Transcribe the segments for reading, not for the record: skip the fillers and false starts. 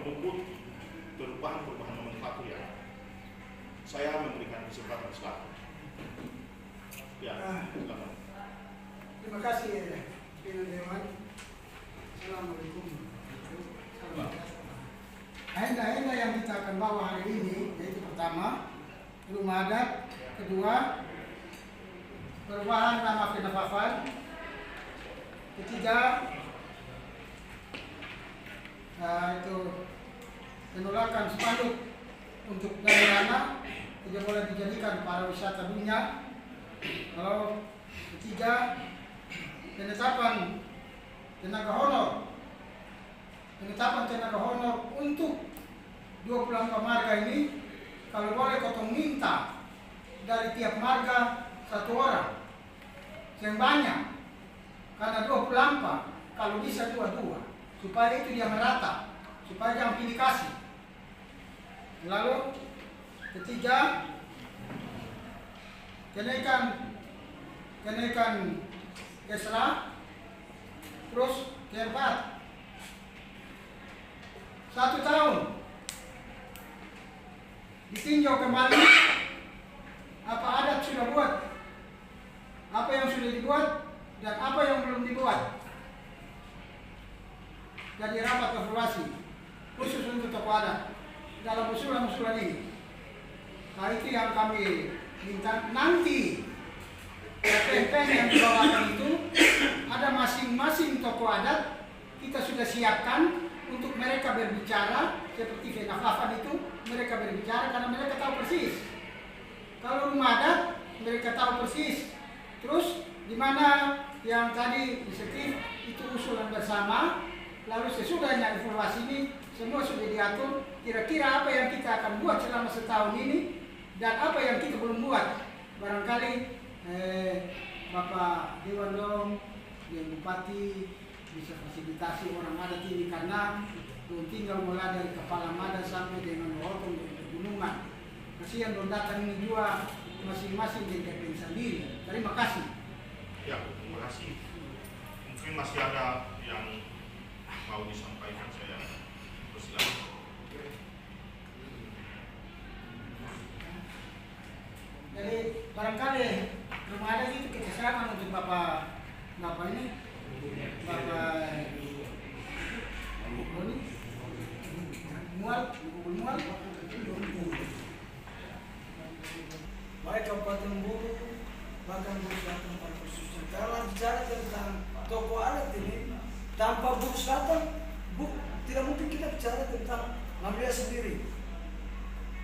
menyebut perubahan nomenklatur yang saya memberikan kesempatan sekarang. Ya, silakan. Terima kasih pimpinan Dewan. Assalamualaikum. Agenda yang kita akan bawa hari ini yaitu pertama rumah adat, kedua perubahan nama Penafafan, ketiga itu penolakan spanduk untuk daerah tidak boleh dijadikan para wisata dunia. Lalu ketiga penetapan tenaga honor untuk 24 marga ini. Kalau boleh kotong minta dari tiap marga 1 orang yang banyak, karena 24 kalau bisa 2-2 supaya itu dia merata, supaya jangan pilih kasih. Lalu ketiga kenaikan Esra, terus keempat 1 tahun ditinjau kembali apa adat sudah buat, apa yang sudah dibuat dan apa yang belum dibuat. Jadi rapat evaluasi khusus untuk tokoh adat dalam usulan-usulan ini. Nah, itu yang kami minta. Nanti campaign yang dibawakan itu ada masing-masing tokoh adat kita sudah siapkan untuk mereka berbicara. Seperti Penafafan itu mereka berbicara karena mereka tahu persis. Kalau rumah adat mereka tahu persis. Terus di mana yang tadi inisiatif itu usulan bersama. Lalu sesudahnya evaluasi ini semua sudah diatur. Kira-kira apa yang kita akan buat selama setahun ini dan apa yang kita belum buat. Barangkali Bapak Dewan Dong dan Bupati bisa fasilitasi orang adat ini karena belum tinggal mulai dari kepala Mada sampai dengan Roton dan pegunungan. Kasihan dong datang ini juga masing-masing di TPN sendiri. Terima kasih. Ya, terima kasih. Mungkin masih ada yang mau disampaikan, saya persilakan. Jadi barangkali rumah adat itu kita serahkan untuk Bapak ini, Bapak Mual. Baik Kabupaten Buru, bahkan Buru Selatan khususnya. Kalau bicara tentang tokoh adat ini, tanpa Buru Selatan, tidak mungkin kita bicara tentang wilayah sendiri.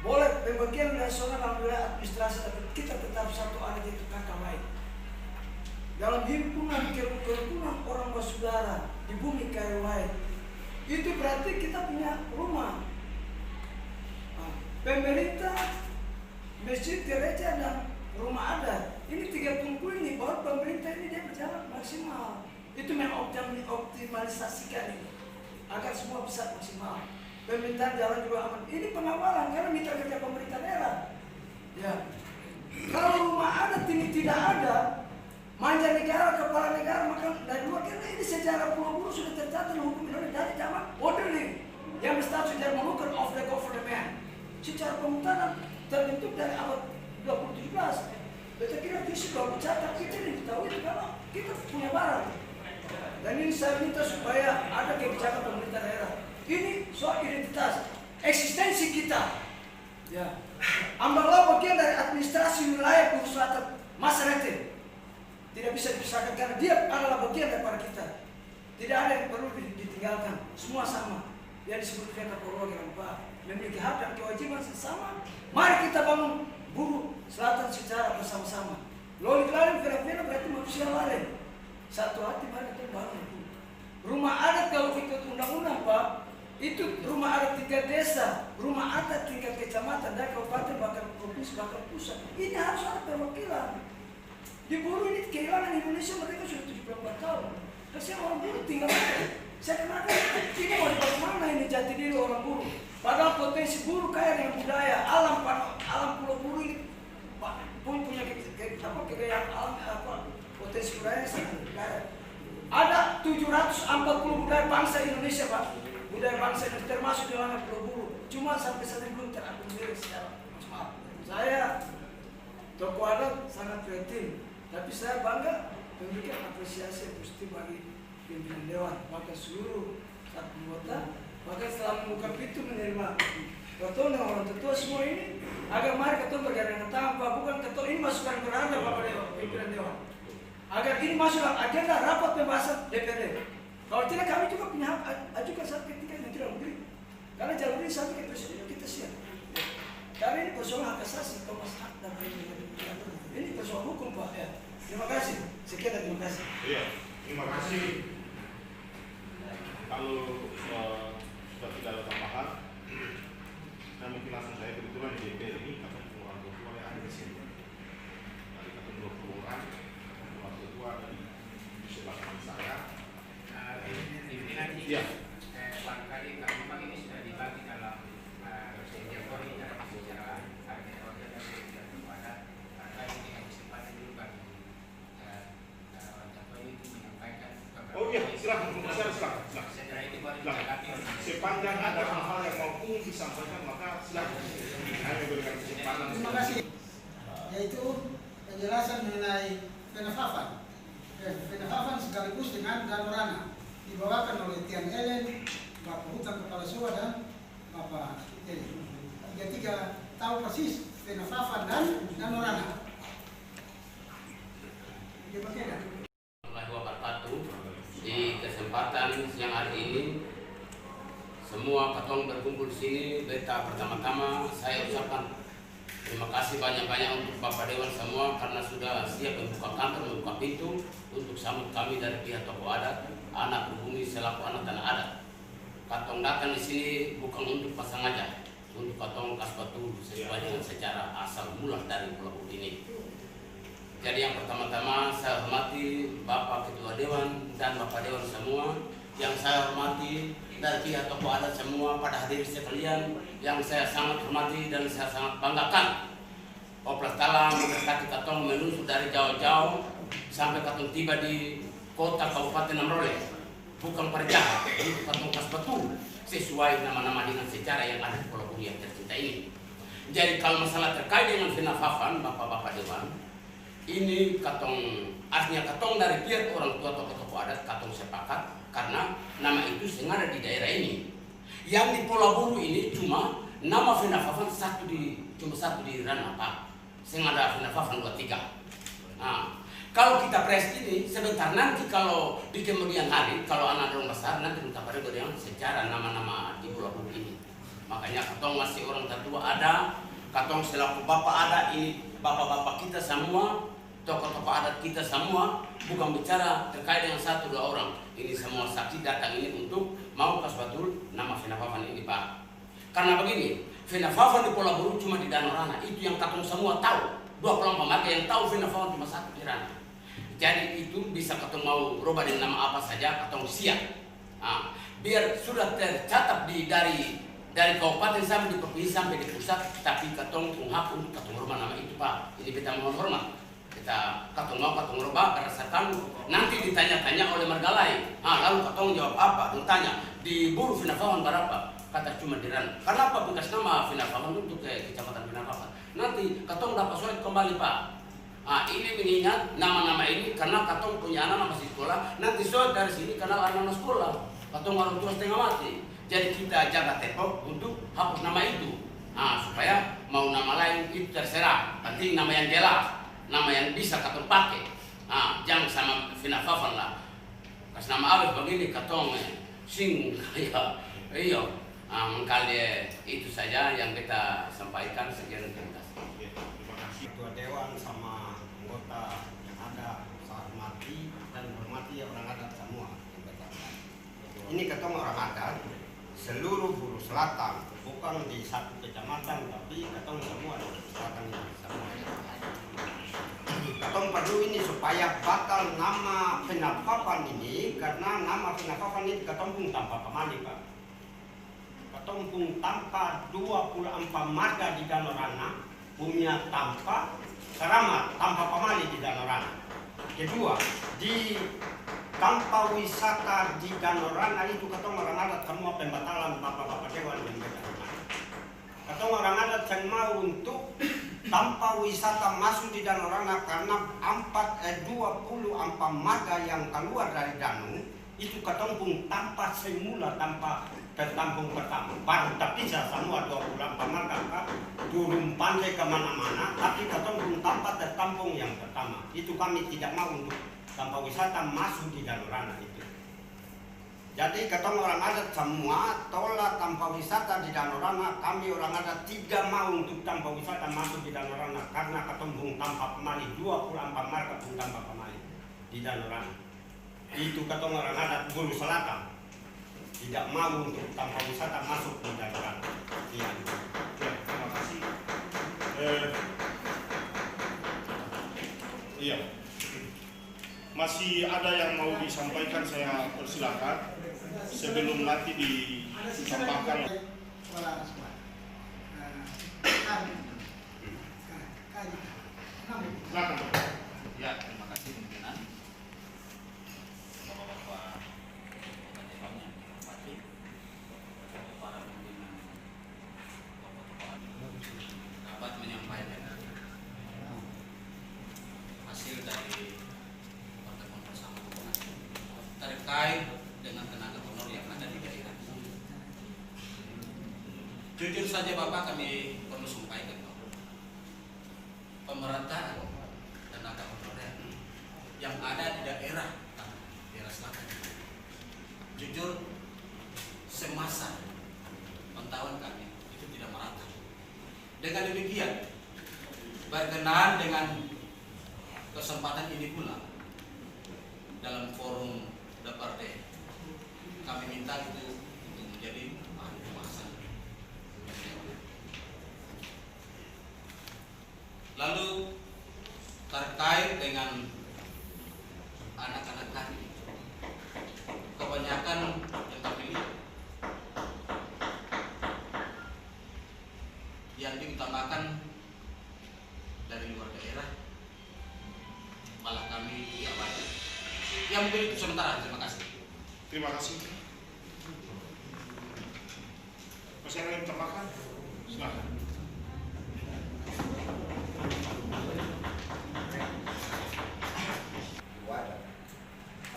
Boleh pembagian nasional wilayah administrasi, tapi kita tetap satu adat itu kakak lain. Dalam himpunan kerukunan orang bersaudara di bumi kayu lain, itu berarti kita punya rumah. Pemerintah, masjid, gereja, dan rumah adat. Ini 3 tungku ini, baru pemerintah ini dia berjalan maksimal. Itu mengoptimalisasikan ini, agar semua bisa maksimal. Pemerintahan jalan juga aman. Ini pengawalan, karena mitra kerja pemerintah daerah. Ya. Kalau rumah adat ini tidak ada, manja negara, kepala negara, maka dari luar, karena ini sejarah Pulau Buru sudah tercatat hukum Indonesia dari zaman orderly yang berstatus dari Moluccan of the government. Secara pemutaran terbentuk dari abad 2017. Kita kira visi kalau dicatat kita ini tahu itu kalau kita punya barang. Dan ini saya minta supaya ada kebijakan pemerintah daerah. Ini soal identitas, eksistensi kita. Ya. Ambarlah bagian dari administrasi wilayah Buru Selatan masyarakat. Tidak bisa dipisahkan karena dia adalah bagian daripada kita. Tidak ada yang perlu ditinggalkan. Semua sama. Yang disebutkan Kapolri Pak memiliki hak dan kewajiban sama. Mari kita bangun Buru Selatan secara bersama-sama. Lolik lain fenomena berarti manusia lain. Satu hati mari kita bangun. Rumah adat kalau ikut undang-undang Pak, itu rumah adat tingkat desa, rumah adat tingkat kecamatan, dari kabupaten bahkan provinsi bahkan pusat. Ini harus ada perwakilan. Di Buru ini kehilangan Indonesia mereka sudah 74 tahun. Kasihan orang Buru tinggal. Saya kenal ini mau dibawa mana ini jati diri orang Buru. Padahal potensi Buru kaya dengan budaya, alam Pulau Buru ini punya kekayaan alam, potensi budaya sangat kaya. Ada 740 budaya bangsa Indonesia Pak. Budaya bangsa Indonesia termasuk di mana Pulau Buru. Cuma sampai saat ini belum terakomodir secara maaf. Saya tokoh adat sangat prihatin, tapi saya bangga memberikan apresiasi yang positif bagi pimpinan dewan, bahkan seluruh anggota, bahkan setelah membuka pintu menerima ketua dan orang tetua semua ini, agar mari ketua bergandingan tangan, bukan ketua ini masukan beranda Bapak Dewan, pimpinan dewan, agar ini masuk dalam agenda rapat pembahasan DPRD. Kalau tidak kami juga punya hak ajukan saat ketika yang tidak memberi, karena jalur ini sampai ke presiden kita siap. Karena ini persoalan hak asasi, Komnas HAM dan ini persoalan hukum Pak. Ya. Terima kasih. Sekian dan terima kasih. Iya, terima kasih. Kalau sudah tidak ada tambahan, dan mungkin langsung saya kebetulan di DPR ini katanya orang tua yang ada di sini. Dari katanya 20 orang, orang tua dari sebelah kanan saya. Nanti barangkali kalau memang ini sudah dibagi dalam persetujuan kori dalam secara harga order dan secara kepada barangkali dengan kesempatan dulu bagi orang tua itu menyampaikan. Oh iya, silakan. Setelah itu baru Silakan. Sepanjang ada hal-hal yang mau ingin disampaikan, maka silakan. Hanya berikan kesempatan. Terima kasih. Yaitu penjelasan mengenai Fenafafan. Fenafafan sekaligus dengan Danorana dibawakan oleh Tian Ellen, Bapak Hutan Kepala Sua dan Bapak Eli. Tiga-tiga tahu persis Fenafafan dan Danorana. Warahmatullahi wabarakatuh. Di kesempatan siang hari ini, semua katong berkumpul di sini. Beta pertama-tama saya ucapkan terima kasih banyak-banyak untuk Bapak Dewan semua karena sudah siap membuka kantor, membuka pintu untuk sambut kami dari pihak tokoh adat, anak pribumi selaku anak tanah adat. Katong datang di sini bukan untuk pasang aja, untuk katong kasbatu sesuai dengan sejarah asal mula dari Pulau Buru ini. Jadi yang pertama-tama saya hormati Bapak Ketua Dewan dan Bapak Dewan semua, yang saya hormati dari pihak tokoh adat semua pada hadirin sekalian, yang saya sangat hormati dan saya sangat banggakan. Oplas Talang berkati katong menusuk dari jauh-jauh sampai katong tiba di kota Kabupaten Namrole, bukan perjahat, itu katong kasbatu sesuai nama-nama dengan sejarah yang ada di Pulau Buru yang tercinta ini. Jadi kalau masalah terkait dengan Fenafafan, Bapak-Bapak Dewan, ini katong artinya katong dari pihak orang tua tokoh-tokoh adat katong sepakat karena nama itu sengaja di daerah ini. Yang di Pulau Buru ini cuma nama Fenafafan cuma satu di Ranapa. Sengaja Fenafafan 23. Nah, kalau kita press ini sebentar nanti kalau di kemudian hari kalau anak orang besar nanti kita pada dengan sejarah nama-nama di Pulau Buru ini. Makanya katong masih orang tertua ada, katong selaku bapak ada ini bapak-bapak kita semua, tokoh-tokoh adat kita semua, bukan bicara terkait dengan 1-2 orang. Ini semua saksi datang ini untuk mau kasbatul nama Fenafafan ini Pak. Karena begini, Fenafafan di Pulau Buru cuma di Danorana, itu yang katong semua tahu. 2 kelompok marga yang tahu Fenafafan cuma 1 di Rana. Jadi itu bisa katong mau rubah dengan nama apa saja, katong siap. Nah, biar sudah tercatat dari kabupaten sampai di provinsi sampai di pusat, tapi katong hak untuk katong rubah nama itu Pak. Ini kita mohon hormat. Kita katong mau katong rubah berdasarkan nanti ditanya-tanya oleh marga lain. Lalu katong jawab apa? Tanya di Buru Fenafafan berapa? Kata cuma di Rana. Kenapa bekas nama Fenafafan untuk kecamatan Fenafafan? Nanti katong dapat surat kembali Pak. Ini mengingat nama-nama ini karena katong punya anak masih sekolah. Nanti surat dari sini karena anak sekolah. Katong orang tua setengah mati. Jadi kita jaga tempo untuk hapus nama itu. Supaya mau nama lain itu terserah. Penting nama yang jelas, nama yang bisa katong pakai. Jangan sama Fenafafan lah. Kas nama awet begini katong sing iya. Mengkali itu saja yang kita sampaikan. Sekian terima kasih. Terima kasih. Ketua Dewan sama anggota yang ada saya hormati dan hormati orang adat semua. Ini ketemu orang adat seluruh Buru Selatan, bukan di satu kecamatan, tapi ketemu semua di Buru Selatan ini semua. Ketemu perlu ini supaya bakal nama Fenafafan ini, karena nama Fenafafan ini ketemu tanpa pemali Pak. Ketemu tanpa 24 marga di Danorana, punya tanpa keramat, tanpa pemali di Danorana. Kedua, di tanpa wisata di Danorana itu ketemu orang adat semua pembatalan bapak-bapak Katong orang adat yang mau untuk tanpa wisata masuk di Danau Rana karena 20 marga yang keluar dari danau itu katong pun tanpa semula, tanpa tertampung pertama. Baru terpisah semua 24 marga turun pantai kemana-mana, tapi katong pun tanpa tertampung yang pertama. Itu kami tidak mau untuk tanpa wisata masuk di Danau Rana itu. Jadi katong orang adat semua tolak tanpa wisata di Danau Rana. Kami orang adat tidak mau untuk tanpa wisata masuk di Danau Rana karena katong bung tanpa pemali 24 marga bung tanpa pemali di Danau Rana. Itu katong orang adat Bulu Selatan tidak mau untuk tanpa wisata masuk di Danau Rana. Iya. Terima kasih. Iya. Masih ada yang mau disampaikan, saya persilakan sebelum nanti ditambahkan. Silakan. Ya, terima kasih pimpinan. Bapak-bapak dewan yang dihormati, para pimpinan dapat menyampaikan hasil dari pertemuan bersama terkait dengan tenaga honor yang ada di daerah. Jujur saja Bapak, kami perlu sampaikan bahwa pemerataan tenaga honorer yang ada di daerah selatan, jujur semasa pengetahuan kami itu tidak merata. Dengan demikian, berkenaan dengan kesempatan ini pula dalam forum DPRD kami minta itu untuk menjadi bahan pembahasan. Lalu terkait dengan anak-anak kami, kebanyakan yang kami lihat yang diutamakan dari luar daerah, malah kami diabaikan. Ya mungkin itu sementara. Terima kasih. Terima kasih. Masih ada yang ditambahkan? Silakan.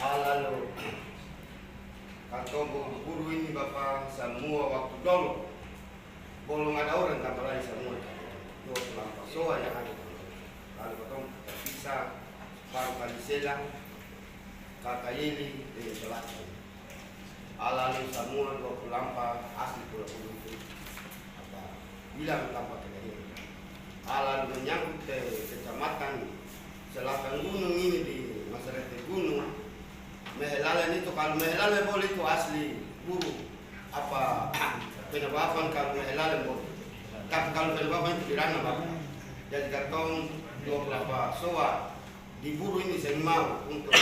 Lalu katong guru ini Bapak semua waktu dulu belum ada orang tambah lain semua. Dua pelampa soa yang ada. Lalu katong terpisah baru kali selang kakak Yeli dari selatan. Lalu semua 20 lampa asli pulau itu apa bilang lampa kena ini. Lalu menyangkut ke kecamatan selatan gunung ini di masyarakat gunung. Mehelalan itu kalau mehelalan boleh itu asli guru apa penabapan kalau mehelalan boleh. Tapi kalau penabapan itu dirana Bapak. Jadi katong 20 soa di buru ini saya mau untuk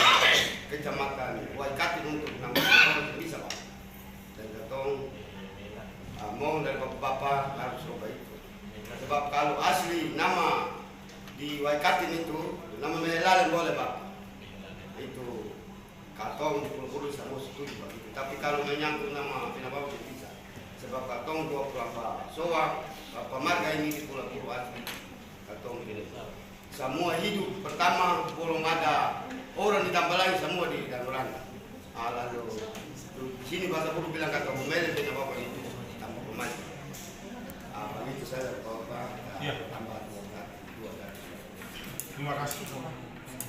kecamatan Waikati untuk orang bisa Pak. Dan katong mohon dari Bapak harus coba itu. Sebab kalau asli nama di Waikati itu nama mehelalan boleh Pak. Itu katong guru sama setuju Pak. Tapi kalau menyangkut nama penabapan tidak bisa. Sebab katong 20 soa pemarga ini di pulau asli katong ini. Semua hidup pertama belum ada orang ditambah lagi semua di Danau Rana. Lalu di sini bahasa Bulu bilang kata memilih penabapan itu tambah pemain. Begitu saya Bapak. Ya. Tambah dua kali. Terima kasih.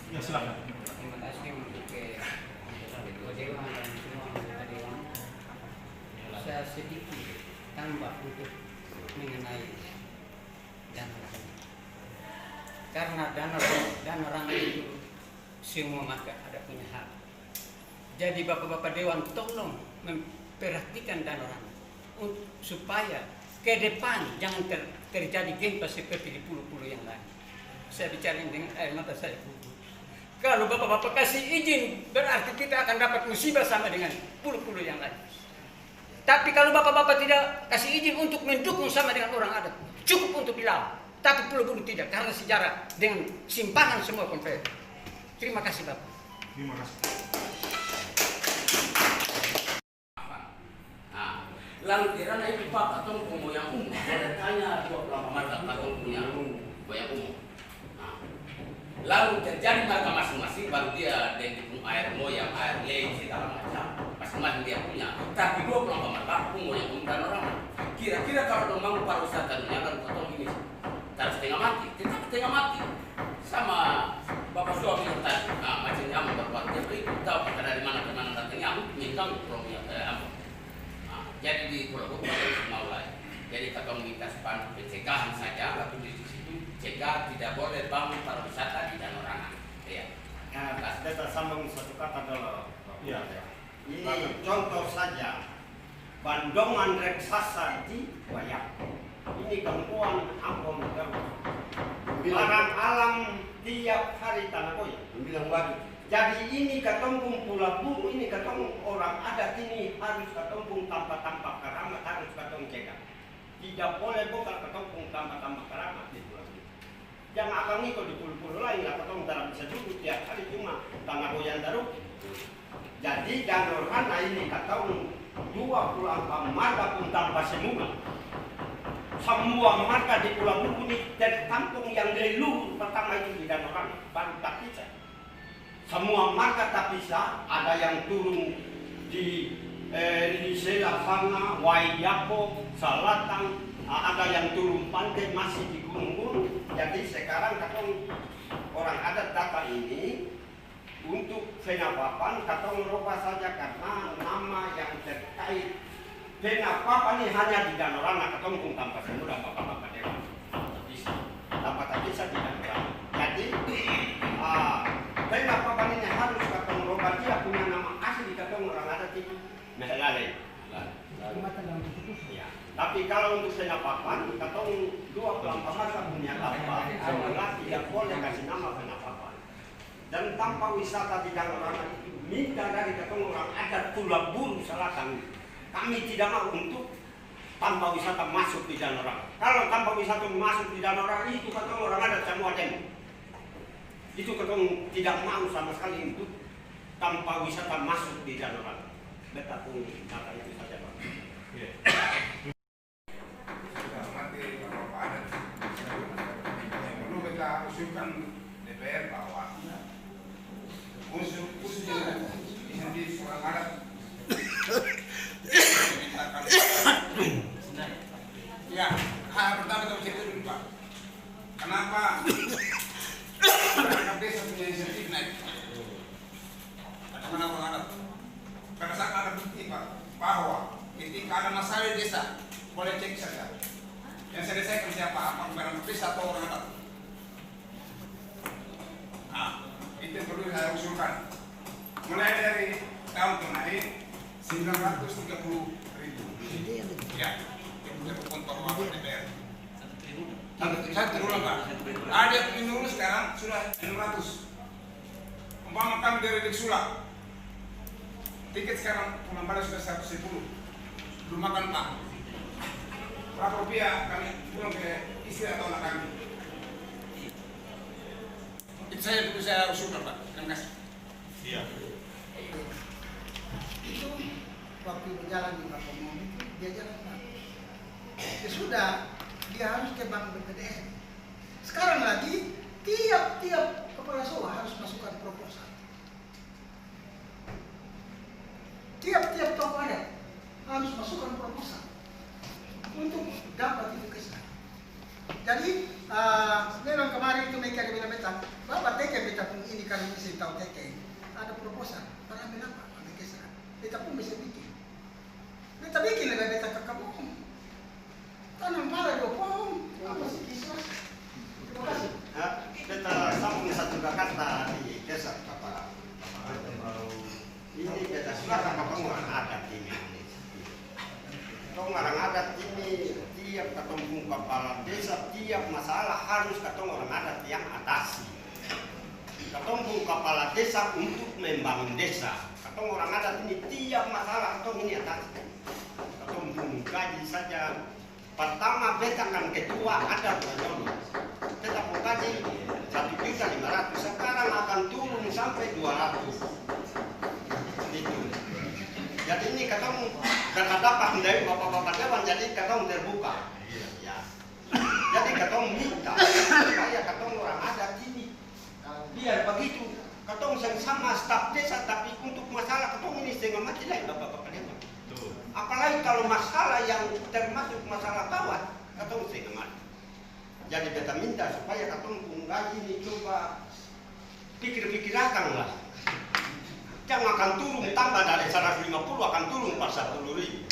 Ya silakan. Terima kasih untuk Ketua Dewan dan semua anggota Dewan. Saya sedikit tambah untuk mengenai Danau Rana. Karena Danau Rana itu semua marga ada punya hak. Jadi Bapak-Bapak Dewan tolong memperhatikan Danau Rana supaya ke depan jangan terjadi gempa seperti di pulau-pulau yang lain. Saya bicara dengan air mata saya. Kalau Bapak-Bapak kasih izin, berarti kita akan dapat musibah sama dengan pulau-pulau yang lain. Tapi kalau Bapak-Bapak tidak kasih izin untuk mendukung sama dengan orang adat, cukup untuk bilang. Tapi pulau-pulau tidak, karena sejarah dengan simpangan semua konflik. Terima kasih Bapak. Terima kasih. Lalu kirana itu Pak katong punya yang umum. Boleh tanya 28 marga katong punya yang umum. Nah, lalu terjadi marga masing-masing baru dia dengan air moyang, air lei segala macam. Masing-masing dia punya. Tapi 28 marga umum yang umum dan orang. Kira-kira kalau memang pariwisata dunia kan katong ini harus setengah mati. Tetap setengah mati. Sama Bapak Suami yang tadi, macam nyamuk berbuat itu tahu dari mana ke mana datang nyamuk, minta pulau jadi di Pulau Bukit mau mulai. Jadi katong minta sepanjang pencegahan saja, tapi di situ cegah tidak boleh bangun pariwisata di Danau Rana. Ya. Kita sambung satu kata dulu. Iya. Ini contoh saja, bandongan raksasa di Wayak. Ini gangguan Ambon Garut. Barang alam tiap hari tanah goyang. Bilang bagi. Jadi ini katompung pula buru, ini katong orang adat ini harus katompung tanpa keramat, harus katong cegah. Tidak boleh bukan katompung tanpa keramat di pulau ini. Jangan akan ikut di pulau-pulau lain lah, katong dalam bisa duduk tiap hari cuma tanah goyang daruk. Jadi Danau Rana ini katong 24 marga pun tanpa semunga. Semua marga di Pulau Buru ini tertampung yang leluhur pertama itu di Danau Rana, baru Tapisa. Semua marga Tapisa ada yang turun di Lisela Fanga, Waiyako, Salatan, ada yang turun pantai masih di gunung-gunung. Jadi sekarang katong orang adat data ini untuk Penapapan katong rubah saja karena nama yang terkait Penapapan ini hanya di Danau Rana, katong pun tanpa semula bapak-bapak dewa. Tanpa Tapisa di Danau Rana. Jadi Penapapan ini harus katong rubah, dia punya nama asli katong orang adat itu Mehelale. Ya. Tapi kalau untuk Penapapan, katong 24 marga punya tanpa semula tidak boleh kasih nama Penapapan. Dan tanpa wisata di Danau Rana itu minta dari katong orang adat Pulau Buru Selatan. Kami tidak mau untuk tanpa wisata masuk di Danau Rana. Kalau tanpa wisata masuk di Danau Rana itu katong orang adat semua demo. Itu katong tidak mau sama sekali untuk tanpa wisata masuk di Danau Rana. Betapun kata itu saja Pak. Sudah mati beberapa adat. Perlu kita usulkan DPR bahwa khususnya di orang adat dimintakan. Ya, hal pertama kita mesti dulu Pak. Kenapa masyarakat desa punya insentif naik? Bagaimana orang adat? Pada saat ada bukti Pak bahwa ketika ada masalah di desa boleh cek saja. Yang saya desain siapa? Apa barang desa atau orang adat? Nah, itu perlu saya usulkan. Mulai dari tahun kemarin 930.000. Ya, itu kontor wakil DPR. Saya terulang Pak. Ada penyuluh sekarang sudah 600. Umpama kami dari Deksula, tiket sekarang pulang balik sudah 110. Belum makan Pak. Berapa rupiah kami pulang ke istri atau anak kami? Itu saya perlu saya usulkan Pak. Terima kasih. Iya. Itu waktu berjalan di Kapolri itu dia jalan Pak. Ya sudah, dia harus ke bank BPDN. Sekarang lagi tiap kepala sekolah harus masukkan proposal. Tiap tokoh adat harus masukkan proposal untuk dapat itu kesan. Jadi memang kemarin itu mereka bilang betah, Bapak teke beta pun ini kalau mesti tahu teke ada proposal. Para ambil apa? Ambil kesan. Beta pun bisa bikin. Beta bikin lebih beta ke kamu. Tanam pala dua pohon. Apa sih kisah? Terima kasih. Kita sambung satu kata di desa Bapak. Ini kita silakan Bapak orang adat ini. Orang adat ini tiap ketemu kepala desa tiap masalah harus ketemu orang adat yang atasi. Ketemu kepala desa untuk membangun desa. Ketemu orang adat ini tiap masalah ketemu ini atasi. Ketemu gaji saja. Pertama beta kan ketua adat dulu. Kita mau gaji 1.500.000. Sekarang akan turun sampai 200. Itu. Jadi ini katong berhadapan dari bapak-bapak dewan, jadi katong terbuka. Ya. Jadi katong minta supaya katong orang adat ini biar begitu. Katong sama staf desa, tapi untuk masalah katong ini setengah mati lain bapak-bapak dewan. Apalagi kalau masalah yang termasuk masalah bawah, katong setengah mati. Jadi kita minta supaya katong gaji ini coba pikir-pikirakan lah. Jangan akan turun, tambah dari 150 akan turun 40.000.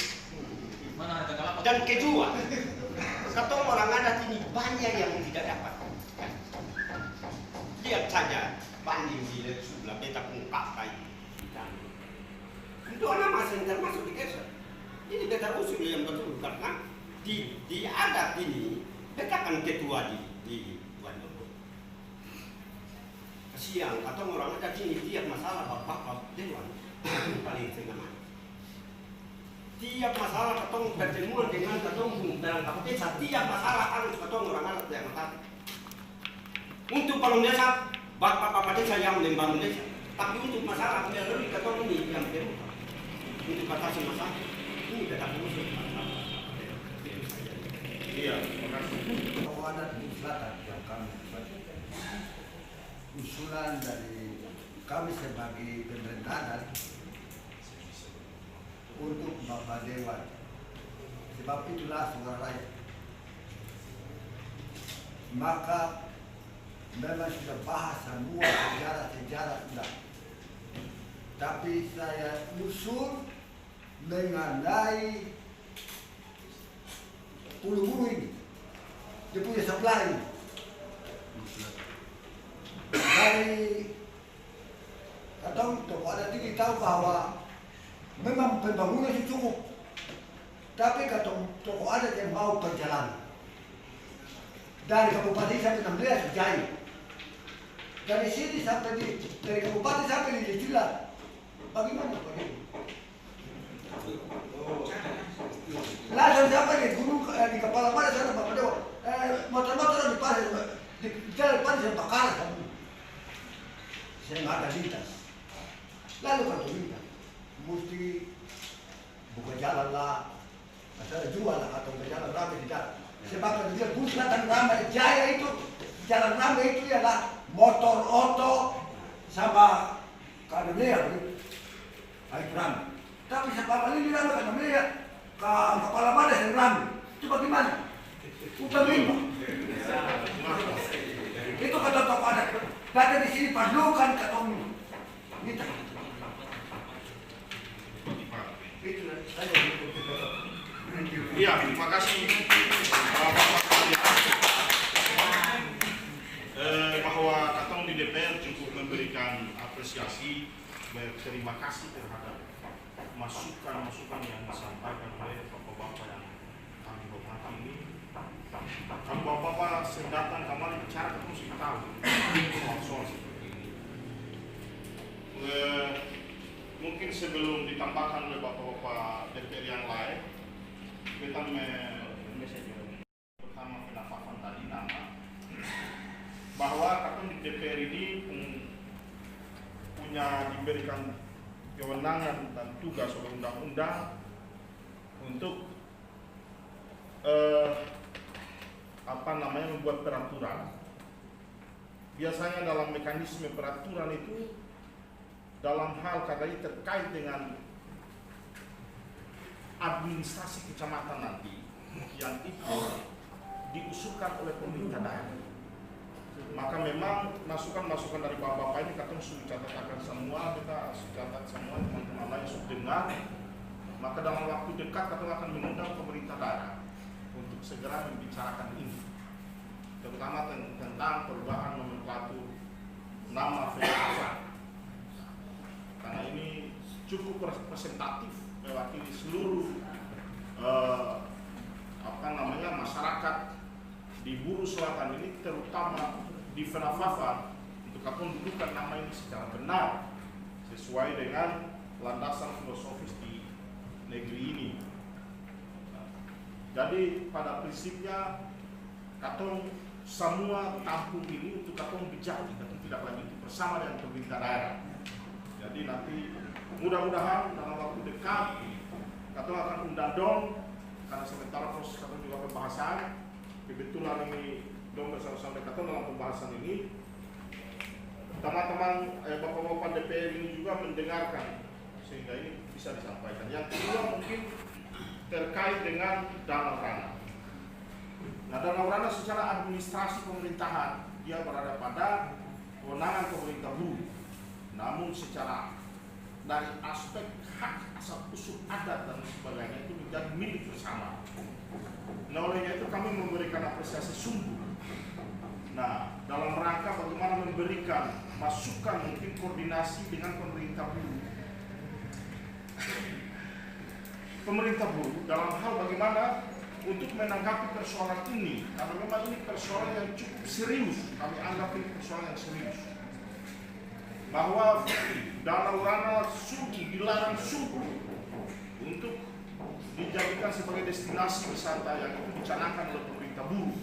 Dan kedua, katong orang adat ini banyak yang tidak dapat. Lihat saja banding di sebelah beta pungkap kayu. Itu anak masih termasuk di desa. Ini beta usul yang betul karena di adat ini beta kan ketua di Bandung. Kasihan katong orang adat ini tiap masalah bapak dewan paling tengah. Tiap masalah katong pertemuan dengan katong dalam desa, tiap masalah harus katong orang adat yang mati. Untuk bangun desa, bapak-bapak desa yang membangun desa. Tapi untuk masalah melalui katong ini yang perlu. Untuk batasi masalah, ini tetap usul. Iya, terima kasih. Tokoh adat di selatan yang kami usulan dari kami sebagai pemerintah adat untuk Bapak Dewan, sebab itulah suara rakyat. Maka memang sudah bahas semua sejarah sudah, tapi saya usul mengenai bulu-bulu ini, dia punya sebelah ini. Dari kadang tokoh adat ini tahu bahwa memang pembangunan itu cukup, tapi kadang tokoh adat yang mau perjalanan dari kabupaten sampai 16 jauh, dari sini sampai dari kabupaten sampai di Jila, bagaimana Pak? Langsung sampai di gunung di kepala pada sana Bapak Dewa, motor-motor di pasir, di jalan pasir yang bakar kamu. Saya nggak ada lintas. Lalu kalau minta, mesti buka jalan lah, atau jual lah, atau berjalan ramai di jalan. Sebab kalau dia bus datang ramai, Jaya itu, jalan ramai itu ialah motor, oto, sama kademia begitu. Itu ramai. Tapi sebab ini ramai kademia, kepala badan yang ramai. Itu bagaimana? Utang lima. Itu kata tokoh adat. Kata di sini perlukan ketemu. Minta. Iya, terima kasih Bapak bahwa katong di DPR cukup memberikan apresiasi, berterima kasih terhadap masukan-masukan yang disampaikan oleh bapak-bapak yang kami hormati ini. Kalau bapak-bapak datang kemarin bicara, kita mesti tahu soal seperti ini. Mungkin sebelum ditambahkan oleh bapak-bapak DPR yang lain, kita bersama penafafan tadi nama bahwa katong di DPR ini punya diberikan kewenangan dan tugas oleh undang-undang untuk membuat peraturan. Biasanya dalam mekanisme peraturan itu dalam hal kadang terkait dengan administrasi kecamatan nanti yang itu diusulkan oleh pemerintah daerah. Maka memang masukan-masukan dari bapak-bapak ini katong sudah catatkan semua, kita catat semua, teman-teman lain sudah dengar. Maka dalam waktu dekat katong akan mengundang pemerintah daerah untuk segera membicarakan ini, terutama tentang perubahan nomenklatur nama federasi. Karena ini cukup representatif mewakili seluruh masyarakat di Buru Selatan ini, terutama di Fenafafa, untuk katong dudukan nama ini secara benar sesuai dengan landasan filosofis di negeri ini. Jadi pada prinsipnya katong semua tampung ini untuk katong bicara, katong tidak lanjuti bersama dengan pemerintah daerah. Jadi nanti mudah-mudahan dalam waktu dekat kita akan undang dong, karena sementara proses kita juga pembahasan. Kebetulan ini dong bersama-sama kita dalam pembahasan ini. Teman-teman bapak-bapak DPR ini juga mendengarkan sehingga ini bisa disampaikan. Yang kedua mungkin terkait dengan danau ranah. Nah, danau ranah secara administrasi pemerintahan dia berada pada kewenangan pemerintah buruh. Namun secara dari aspek hak asal usul adat dan sebagainya itu menjadi milik bersama. Nah, olehnya itu kami memberikan apresiasi sungguh. Nah, dalam rangka bagaimana memberikan masukan mungkin koordinasi dengan pemerintah buruh. Pemerintah buruh dalam hal bagaimana untuk menanggapi persoalan ini, karena memang ini persoalan yang cukup serius. Kami anggap ini persoalan yang serius. Bahwa danau ranah sungguh dilarang sungguh untuk dijadikan sebagai destinasi wisata yang itu dicanangkan oleh pemerintah buruh.